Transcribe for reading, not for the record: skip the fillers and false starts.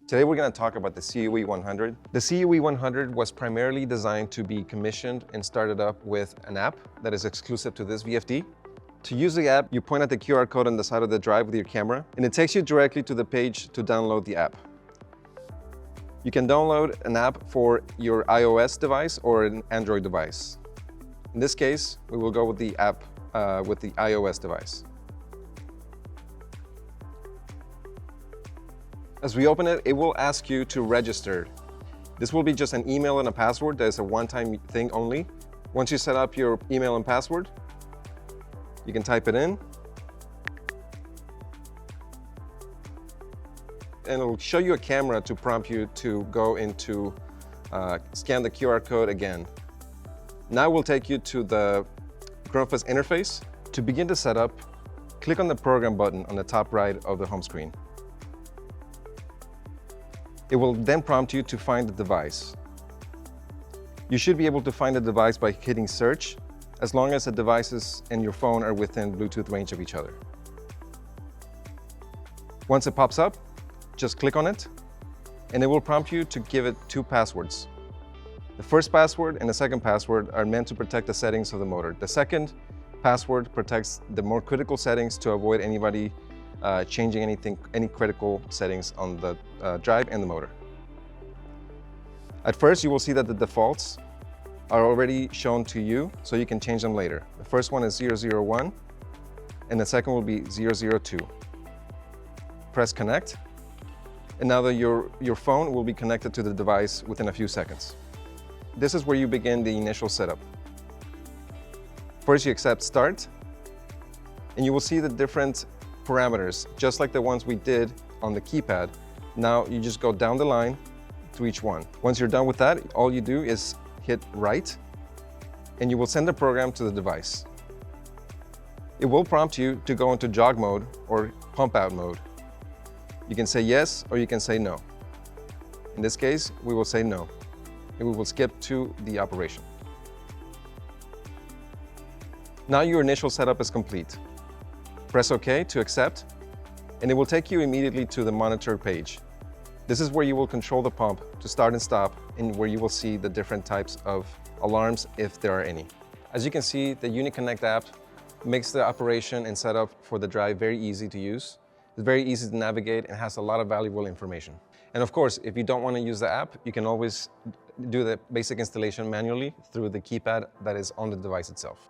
Today we're going to talk about the CUE 100. The CUE 100 was primarily designed to be commissioned and started up with an app that is exclusive to this VFD. To use the app, you point at the QR code on the side of the drive with your camera, and it takes you directly to the page to download the app. You can download an app for your iOS device or an Android device. In this case, we will go with the app with the iOS device. As we open it, it will ask you to register. This will be just an email and a password. That is a one-time thing only. Once you set up your email and password, you can type it in. And it'll show you a camera to prompt you to go into scan the QR code again. Now we'll take you to the Grundfos interface. To begin the setup, click on the program button on the top right of the home screen. It will then prompt you to find the device. You should be able to find the device by hitting search, as long as the devices and your phone are within Bluetooth range of each other. Once it pops up, just click on it, and it will prompt you to give it 2 passwords. The first password and the second password are meant to protect the settings of the motor. The second password protects the more critical settings to avoid anybody changing any critical settings on the drive and the motor. At first, you will see that the defaults are already shown to you, so you can change them later. The first one is 001, and the second will be 002. Press connect, and now your phone will be connected to the device within a few seconds. This is where you begin the initial setup. First, you accept start, and you will see the different parameters, just like the ones we did on the keypad. Now you just go down the line to each one. Once you're done with that, all you do is hit right, and you will send the program to the device. It will prompt you to go into jog mode or pump out mode. You can say yes or you can say no. In this case, we will say no, and we will skip to the operation. Now your initial setup is complete. Press OK to accept, and it will take you immediately to the monitor page. This is where you will control the pump to start and stop, and where you will see the different types of alarms if there are any. As you can see, the UniConnect app makes the operation and setup for the drive very easy to use. It's very easy to navigate and has a lot of valuable information. And of course, if you don't want to use the app, you can always do the basic installation manually through the keypad that is on the device itself.